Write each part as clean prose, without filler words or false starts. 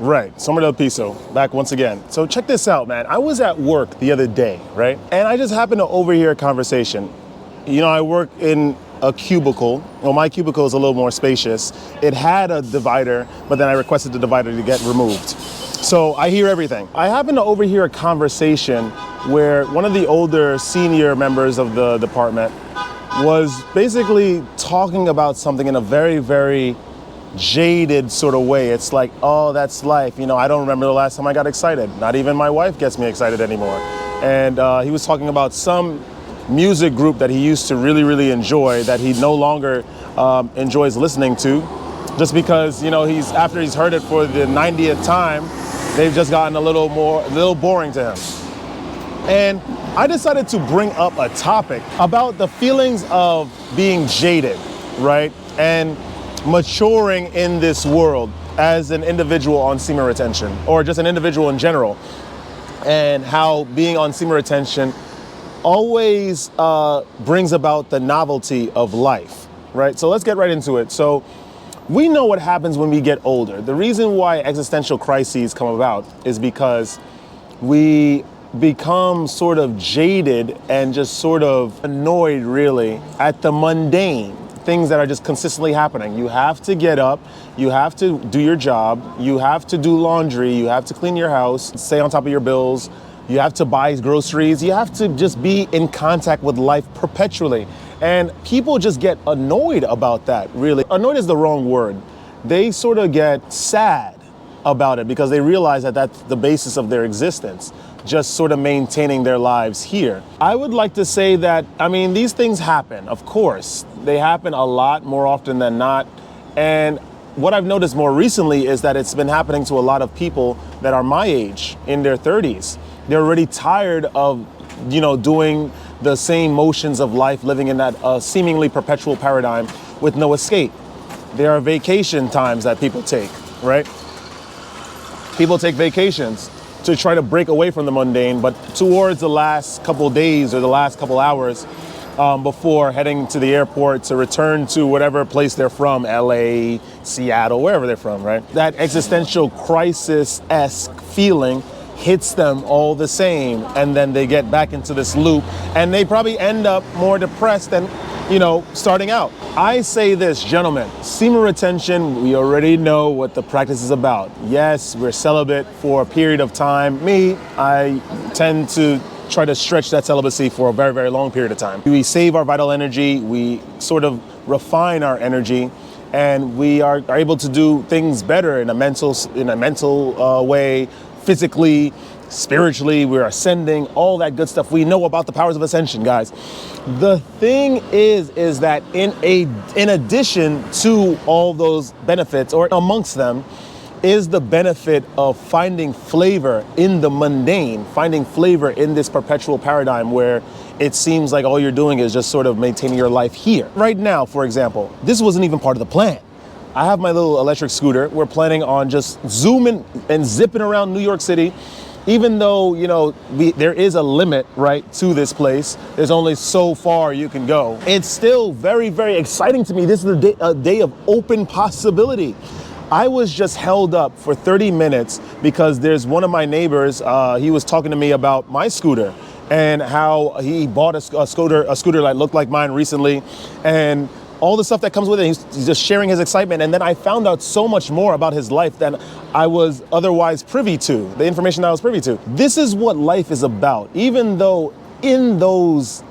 Right, Summer del Piso, back once again. So check this out, man. I was at work the other day, right? And I just happened to overhear a conversation. You know, I work in a cubicle. Well, my cubicle is a little more spacious. It had a divider, but then I requested the divider to get removed. So I hear everything. I happened to overhear a conversation where one of the older senior members of the department was basically talking about something in a very, very jaded sort of way. It's like, oh, that's life. You know, I don't remember the last time I got excited. Not even my wife gets me excited anymore. And he was talking about some music group that he used to really, really enjoy that he no longer enjoys listening to, just because, you know, after he's heard it for the 90th time, they've just gotten a little boring to him. And I decided to bring up a topic about the feelings of being jaded, right? And maturing in this world as an individual on semen retention, or just an individual in general, and how being on semen retention always brings about the novelty of life, right? So let's get right into it. So we know what happens when we get older. The reason why existential crises come about is because we become sort of jaded and just sort of annoyed, really, at the mundane things that are just consistently happening. You have to get up, you have to do your job, you have to do laundry, you have to clean your house, stay on top of your bills, you have to buy groceries, you have to just be in contact with life perpetually. And people just get annoyed about that, really. Annoyed is the wrong word. They sort of get sad about it because they realize that that's the basis of their existence, just sort of maintaining their lives here. I would like to say that, I mean, these things happen, of course. They happen a lot more often than not. And what I've noticed more recently is that it's been happening to a lot of people that are my age, in their 30s. They're already tired of, you know, doing the same motions of life, living in that seemingly perpetual paradigm with no escape. There are vacation times that people take, right? People take vacations to try to break away from the mundane, but towards the last couple days or the last couple hours before heading to the airport to return to whatever place they're from, LA, Seattle, wherever they're from, right? That existential crisis-esque feeling hits them all the same, and then they get back into this loop, and they probably end up more depressed than, you know, starting out. I say this, gentlemen, semen retention, we already know what the practice is about. Yes, we're celibate for a period of time. Me, I tend to try to stretch that celibacy for a very, very long period of time. We save our vital energy, we sort of refine our energy, and we are able to do things better in a mental way, physically, spiritually. We're ascending, all that good stuff. We know about the powers of ascension, guys. The thing is that in addition to all those benefits, or amongst them, is the benefit of finding flavor in the mundane, finding flavor in this perpetual paradigm where it seems like all you're doing is just sort of maintaining your life here. Right now, for example, this wasn't even part of the plan. I have my little electric scooter. We're planning on just zooming and zipping around New York City, even though, you know, there is a limit, right, to this place. There's only so far you can go. It's still very, very exciting to me. This is a day of open possibility. I was just held up for 30 minutes because there's one of my neighbors, he was talking to me about my scooter and how he bought a scooter that looked like mine recently, and all the stuff that comes with it. He's just sharing his excitement. And then I found out so much more about his life than I was otherwise privy to, the information I was privy to. This is what life is about, even though in those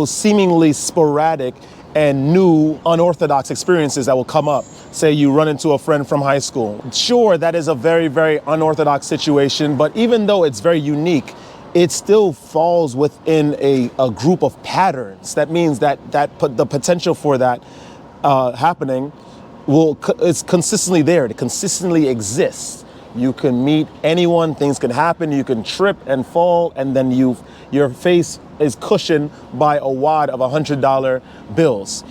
seemingly sporadic and new unorthodox experiences that will come up. Say you run into a friend from high school. Sure, that is a very, very unorthodox situation, but even though it's very unique, it still falls within a group of patterns. That means that the potential for that happening is consistently there. It consistently exists. You can meet anyone, things can happen, you can trip and fall, and then your face is cushioned by a wad of $100 bills.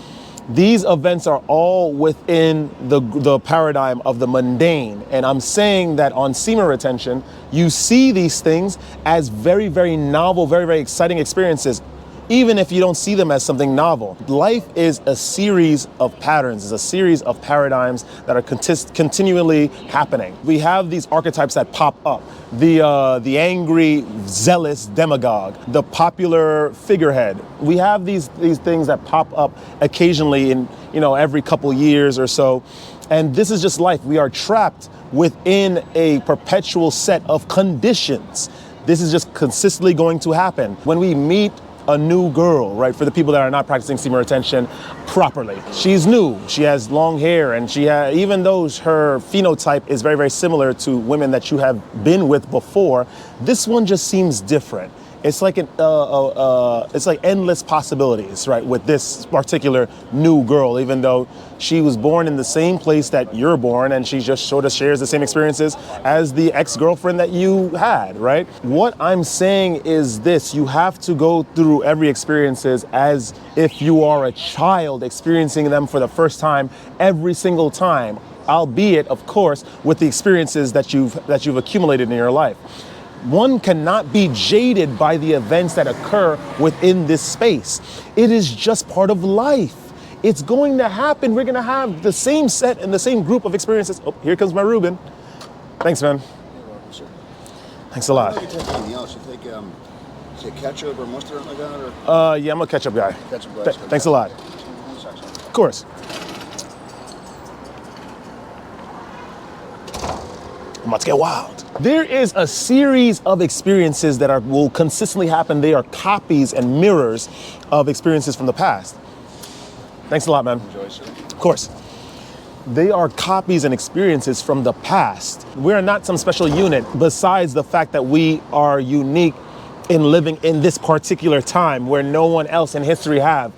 These events are all within the paradigm of the mundane. And I'm saying that on semen retention, you see these things as very, very novel, very, very exciting experiences. even if you don't see them as something novel. Life is a series of patterns, is a series of paradigms that are continually happening. We have these archetypes that pop up. The angry, zealous demagogue, the popular figurehead. We have these things that pop up occasionally in, every couple years or so. And this is just life. We are trapped within a perpetual set of conditions. This is just consistently going to happen. When we meet a new girl, right, for the people that are not practicing semen retention properly, she's new, she has long hair, and even though her phenotype is very, very similar to women that you have been with before, this one just seems different. It's like it's like endless possibilities, right, with this particular new girl, even though she was born in the same place that you're born, and she just sort of shares the same experiences as the ex-girlfriend that you had, right? What I'm saying is this: you have to go through every experiences as if you are a child experiencing them for the first time every single time, albeit, of course, with the experiences that you've accumulated in your life. One cannot be jaded by the events that occur within this space. It is just part of life. It's going to happen. We're going to have the same set and the same group of experiences. Oh, here comes my Reuben. Thanks, man. You're welcome, sir. Thanks a lot. You take anything else? You take, say ketchup or mustard or something like that? Or? Yeah, I'm a ketchup guy. Ketchup guy. Thanks a lot. Of course. I'm about to get wild. There is a series of experiences that will consistently happen. They are copies and mirrors of experiences from the past. Thanks a lot, man. Enjoy, sir. Of course. They are copies and experiences from the past. We're not some special unit besides the fact that we are unique in living in this particular time where no one else in history have.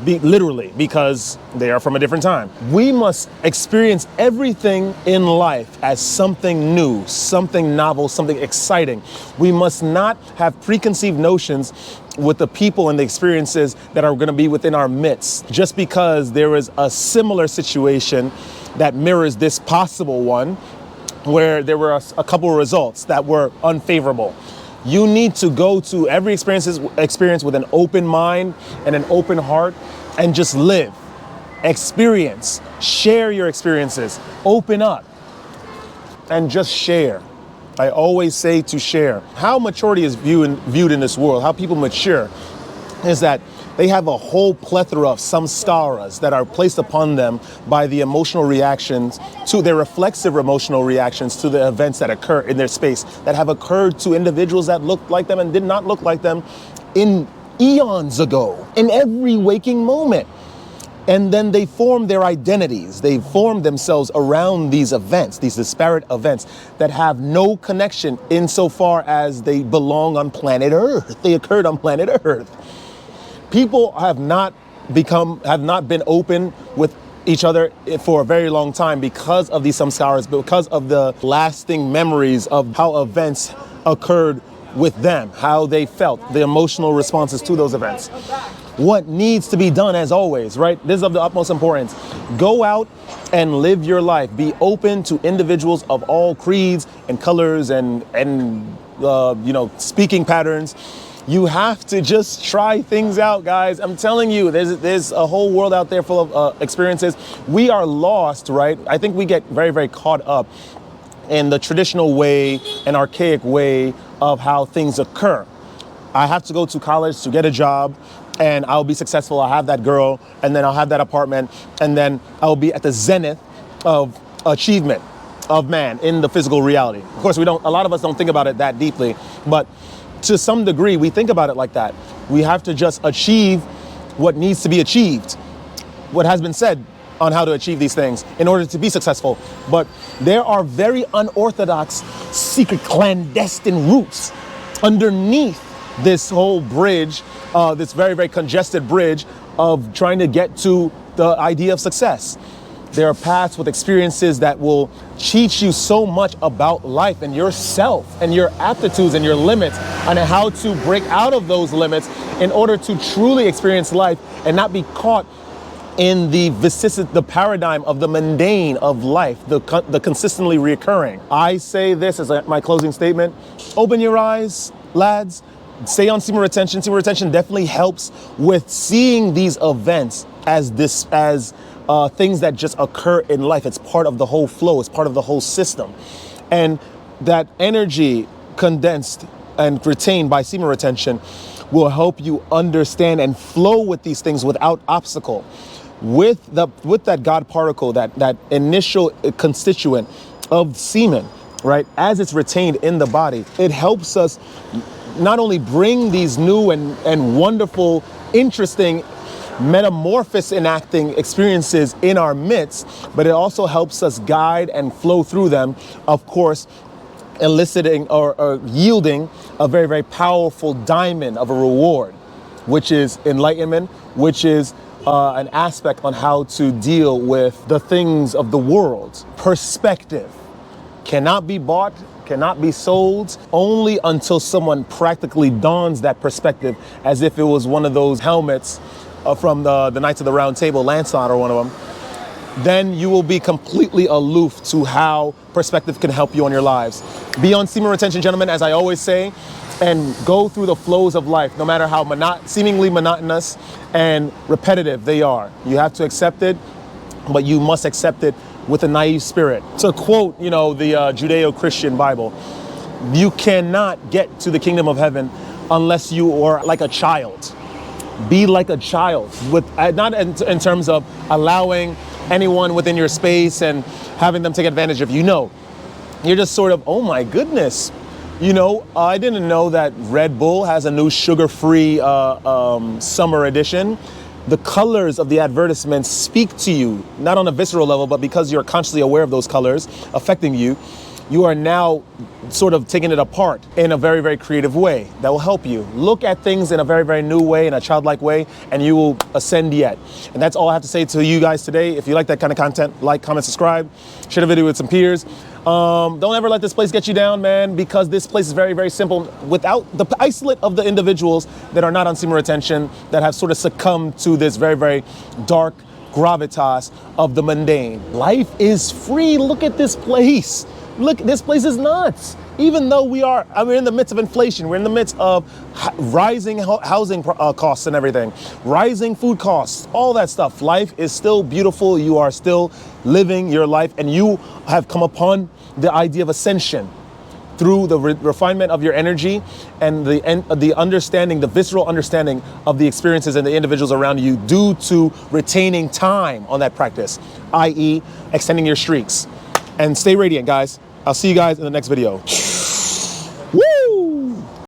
Literally, because they are from a different time. We must experience everything in life as something new, something novel, something exciting. We must not have preconceived notions with the people and the experiences that are going to be within our midst. Just because there is a similar situation that mirrors this possible one, where there were a couple of results that were unfavorable. You need to go to every experience with an open mind and an open heart and just live, experience, share your experiences, open up and just share. I always say to share. How maturity is viewed in this world, how people mature, is that they have a whole plethora of samskaras that are placed upon them by the emotional reactions, to their reflexive emotional reactions to the events that occur in their space, that have occurred to individuals that looked like them and did not look like them in eons ago, in every waking moment. And then they form their identities. They form themselves around these events, these disparate events that have no connection insofar as they belong on planet Earth. They occurred on planet Earth. People have not been open with each other for a very long time because of these samskaras, because of the lasting memories of how events occurred with them, how they felt, the emotional responses to those events. What needs to be done, as always, right? This is of the utmost importance. Go out and live your life. Be open to individuals of all creeds and colors and speaking patterns. You have to just try things out, guys. I'm telling you, there's a whole world out there full of experiences. We are lost, right? I think we get very, very caught up in the traditional way and archaic way of how things occur. I have to go to college to get a job, and I'll be successful. I'll have that girl, and then I'll have that apartment, and then I'll be at the zenith of achievement of man in the physical reality. Of course, a lot of us don't think about it that deeply, but to some degree, we think about it like that. We have to just achieve what needs to be achieved, what has been said on how to achieve these things in order to be successful. But there are very unorthodox, secret, clandestine routes underneath this whole bridge, this very, very congested bridge of trying to get to the idea of success. There are paths with experiences that will teach you so much about life and yourself and your aptitudes and your limits, and how to break out of those limits in order to truly experience life and not be caught in the paradigm of the mundane of life, the consistently reoccurring. I say this as my closing statement: open your eyes, lads, stay on semen retention. Semen retention definitely helps with seeing these events as things that just occur in life. It's part of the whole flow. It's part of the whole system. And that energy condensed and retained by semen retention will help you understand and flow with these things without obstacle. With that God particle, that initial constituent of semen, right, as it's retained in the body, it helps us not only bring these new and wonderful, interesting, metamorphosis enacting experiences in our midst, but it also helps us guide and flow through them, of course, eliciting or yielding a very, very powerful diamond of a reward, which is enlightenment, which is an aspect on how to deal with the things of the world. Perspective cannot be bought, cannot be sold, only until someone practically dons that perspective as if it was one of those helmets from the Knights of the Round Table, Lancelot or one of them. Then you will be completely aloof to how perspective can help you on your lives. Be on semen retention, gentlemen, as I always say, and go through the flows of life, no matter how seemingly monotonous and repetitive they are. You have to accept it, but you must accept it with a naive spirit. To quote, the Judeo-Christian Bible, you cannot get to the kingdom of heaven unless you are like a child. Be like a child, not in terms of allowing anyone within your space and having them take advantage of you. No, you're just sort of, oh my goodness. I didn't know that Red Bull has a new sugar-free summer edition. The colors of the advertisements speak to you, not on a visceral level, but because you're consciously aware of those colors affecting you, you are now sort of taking it apart in a very, very creative way that will help you. Look at things in a very, very new way, in a childlike way, and you will ascend yet. And that's all I have to say to you guys today. If you like that kind of content, like, comment, subscribe, share the video with some peers. Don't ever let this place get you down, man, because this place is very, very simple. Without the isolate of the individuals that are not on semen retention, that have sort of succumbed to this very, very dark gravitas of the mundane. Life is free. Look at this place. Look, this place is nuts. Even though we're in the midst of inflation, we're in the midst of rising housing costs and everything, rising food costs, all that stuff. Life is still beautiful. You are still living your life, and you have come upon the idea of ascension through the refinement of your energy and the understanding, the visceral understanding of the experiences and the individuals around you due to retaining time on that practice, i.e. extending your streaks. And stay radiant, guys. I'll see you guys in the next video.